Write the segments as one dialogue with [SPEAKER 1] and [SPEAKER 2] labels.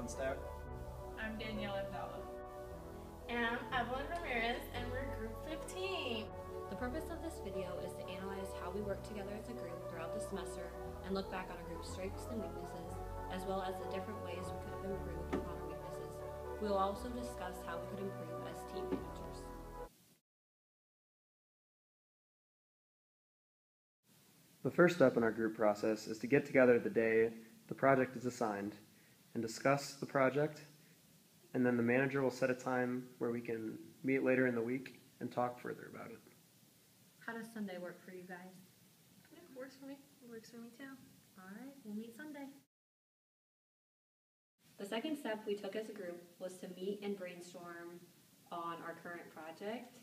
[SPEAKER 1] on staff.
[SPEAKER 2] I'm Danielle Abdallah.
[SPEAKER 3] And I'm Evelyn Ramirez, and we're Group 15.
[SPEAKER 4] The purpose of this video is to analyze how we work together as a group throughout the semester and look back on our group's strengths and weaknesses, as well as the different ways we could have improved upon our weaknesses. We will also discuss how we could improve as team managers.
[SPEAKER 1] The first step in our group process is to get together the day the project is assigned and discuss the project, and then the manager will set a time where we can meet later in the week and talk further about it.
[SPEAKER 4] How does Sunday work for you guys?
[SPEAKER 3] Yeah, works for me. Works for me too.
[SPEAKER 4] Alright, we'll meet Sunday. The second step we took as a group was to meet and brainstorm on our current project.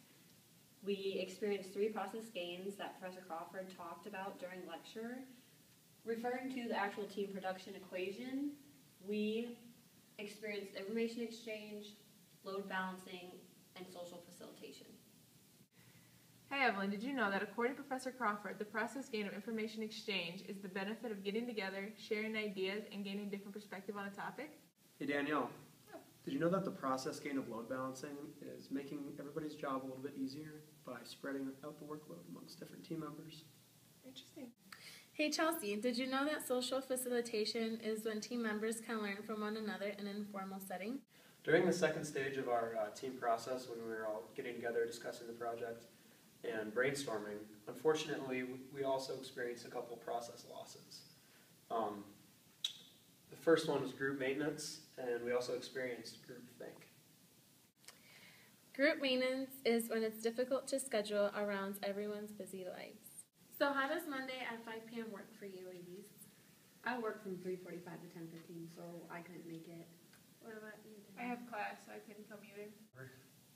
[SPEAKER 4] We experienced 3 process gains that Professor Crawford talked about during lecture. Referring to the actual team production equation, we experienced information exchange, load balancing, and social facilitation.
[SPEAKER 2] Hey Evelyn, did you know that according to Professor Crawford, the process gain of information exchange is the benefit of getting together, sharing ideas, and gaining different perspective on a topic?
[SPEAKER 1] Hey Danielle, did you know that the process gain of load balancing is making everybody's job a little bit easier by spreading out the workload amongst different team members?
[SPEAKER 2] Interesting.
[SPEAKER 3] Hey Chelsea, did you know that social facilitation is when team members can learn from one another in an informal setting?
[SPEAKER 1] During the second stage of our team process, when we were all getting together, discussing the project, and brainstorming, unfortunately, we also experienced a couple process losses. The first one was group maintenance, and we also experienced groupthink.
[SPEAKER 3] Group maintenance is when it's difficult to schedule around everyone's busy lives. So how does Monday at 5 p.m. work for you, ladies?
[SPEAKER 4] I work from 3:45 to 10:15, so I couldn't make it.
[SPEAKER 3] What about you?
[SPEAKER 2] I have class, so I couldn't come either.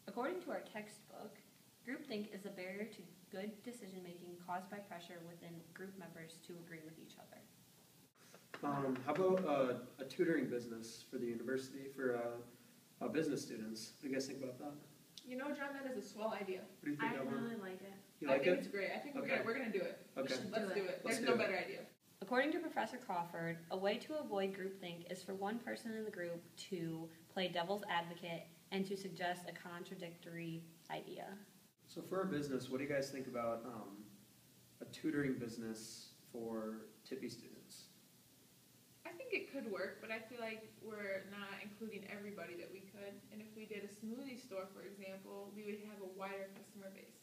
[SPEAKER 4] According to our textbook, groupthink is a barrier to good decision-making caused by pressure within group members to agree with each other.
[SPEAKER 1] How about a tutoring business for the university for business students? What do you guys think about that?
[SPEAKER 2] You know, John, that is a swell idea.
[SPEAKER 1] What do you think,
[SPEAKER 3] I
[SPEAKER 1] Evelyn?
[SPEAKER 3] really like it.
[SPEAKER 1] You like
[SPEAKER 2] I think
[SPEAKER 1] it?
[SPEAKER 2] it's great. I think
[SPEAKER 1] Okay.
[SPEAKER 2] we're gonna do it.
[SPEAKER 1] Okay.
[SPEAKER 2] Let's do it.
[SPEAKER 1] Let's
[SPEAKER 2] There's
[SPEAKER 1] do
[SPEAKER 2] no
[SPEAKER 1] it.
[SPEAKER 2] better idea.
[SPEAKER 4] According to Professor Crawford, a way to avoid groupthink is for one person in the group to play devil's advocate and to suggest a contradictory idea.
[SPEAKER 1] So for a business, what do you guys think about a tutoring business for TIPI students?
[SPEAKER 2] I think it could work, but I feel like we're not including everybody that we could. And if we did a smoothie store, for example, we would have a wider customer base.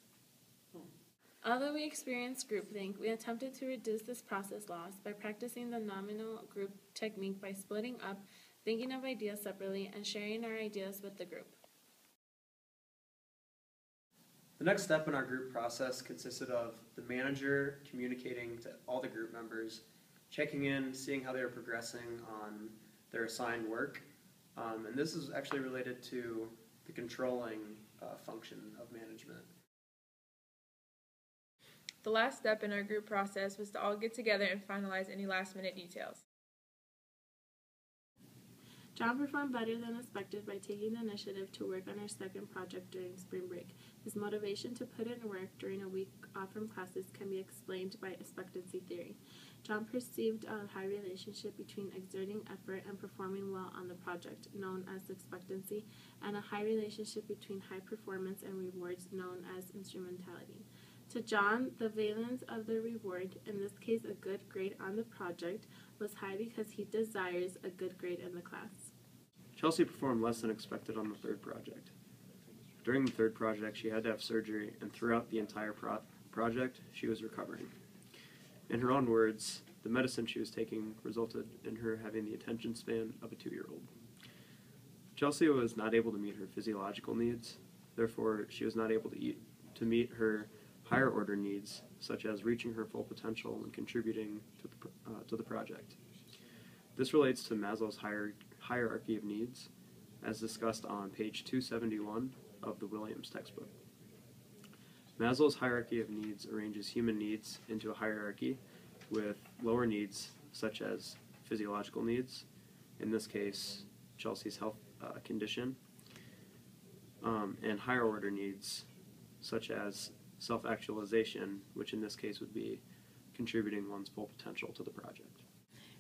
[SPEAKER 3] Although we experienced groupthink, we attempted to reduce this process loss by practicing the nominal group technique by splitting up, thinking of ideas separately, and sharing our ideas with the group.
[SPEAKER 1] The next step in our group process consisted of the manager communicating to all the group members, checking in, seeing how they were progressing on their assigned work. And this is actually related to the controlling function of management.
[SPEAKER 2] The last step in our group process was to all get together and finalize any last-minute details.
[SPEAKER 3] John performed better than expected by taking the initiative to work on our second project during spring break. His motivation to put in work during a week off from classes can be explained by expectancy theory. John perceived a high relationship between exerting effort and performing well on the project, known as expectancy, and a high relationship between high performance and rewards, known as instrumentality. To John, the valence of the reward, in this case a good grade on the project, was high because he desires a good grade in the class.
[SPEAKER 1] Chelsea performed less than expected on the third project. During the third project, she had to have surgery, and throughout the entire project, she was recovering. In her own words, the medicine she was taking resulted in her having the attention span of a 2-year-old. Chelsea was not able to meet her physiological needs, therefore she was not able to meet her higher order needs, such as reaching her full potential and contributing to the project. This relates to Maslow's hierarchy of needs, as discussed on page 271 of the Williams textbook. Maslow's hierarchy of needs arranges human needs into a hierarchy with lower needs, such as physiological needs, in this case, Chelsea's health condition, and higher order needs, such as self-actualization, which in this case would be contributing one's full potential to the project.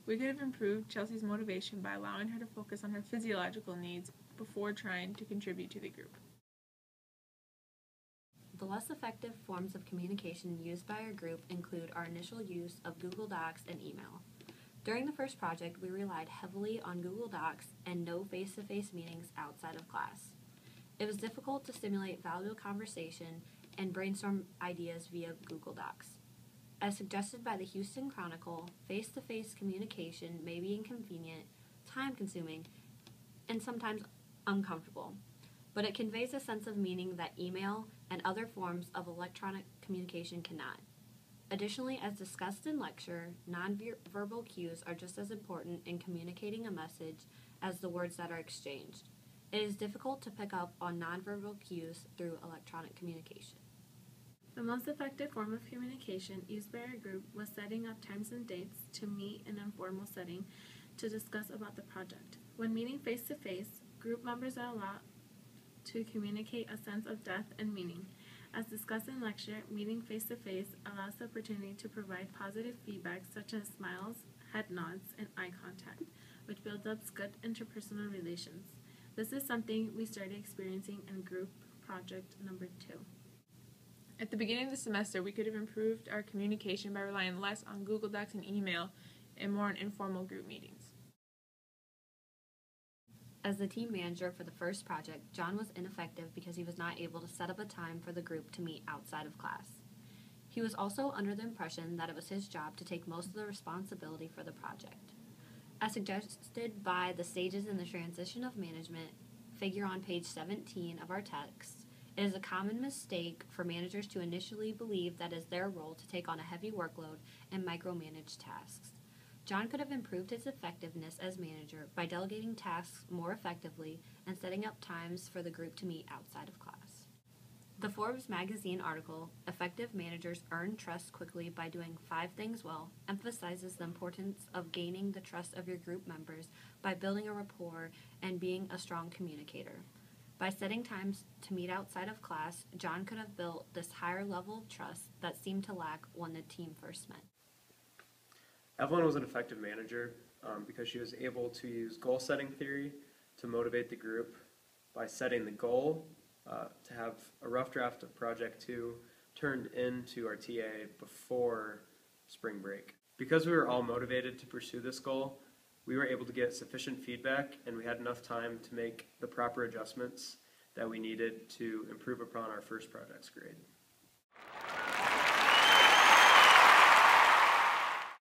[SPEAKER 2] We could have improved Chelsea's motivation by allowing her to focus on her physiological needs before trying to contribute to the group.
[SPEAKER 4] The less effective forms of communication used by our group include our initial use of Google Docs and email. During the first project, we relied heavily on Google Docs and no face-to-face meetings outside of class. It was difficult to stimulate valuable conversation and brainstorm ideas via Google Docs. As suggested by the Houston Chronicle, face-to-face communication may be inconvenient, time-consuming, and sometimes uncomfortable, but it conveys a sense of meaning that email and other forms of electronic communication cannot. Additionally, as discussed in lecture, nonverbal cues are just as important in communicating a message as the words that are exchanged. It is difficult to pick up on nonverbal cues through electronic communication.
[SPEAKER 3] The most effective form of communication used by our group was setting up times and dates to meet in an informal setting to discuss about the project. When meeting face-to-face, group members are allowed to communicate a sense of depth and meaning. As discussed in lecture, meeting face-to-face allows the opportunity to provide positive feedback such as smiles, head nods, and eye contact, which builds up good interpersonal relations. This is something we started experiencing in group project number 2.
[SPEAKER 2] At the beginning of the semester, we could have improved our communication by relying less on Google Docs and email and more on informal group meetings.
[SPEAKER 4] As the team manager for the first project, John was ineffective because he was not able to set up a time for the group to meet outside of class. He was also under the impression that it was his job to take most of the responsibility for the project. As suggested by the stages in the transition of management figure on page 17 of our text, it is a common mistake for managers to initially believe that it is their role to take on a heavy workload and micromanage tasks. John could have improved his effectiveness as manager by delegating tasks more effectively and setting up times for the group to meet outside of class. The Forbes magazine article, Effective Managers Earn Trust Quickly by Doing 5 Things Well, emphasizes the importance of gaining the trust of your group members by building a rapport and being a strong communicator. By setting times to meet outside of class, John could have built this higher level of trust that seemed to lack when the team first met.
[SPEAKER 1] Evelyn was an effective manager because she was able to use goal-setting theory to motivate the group by setting the goal to have a rough draft of Project 2 turned into our TA before spring break. Because we were all motivated to pursue this goal, we were able to get sufficient feedback and we had enough time to make the proper adjustments that we needed to improve upon our first project's grade.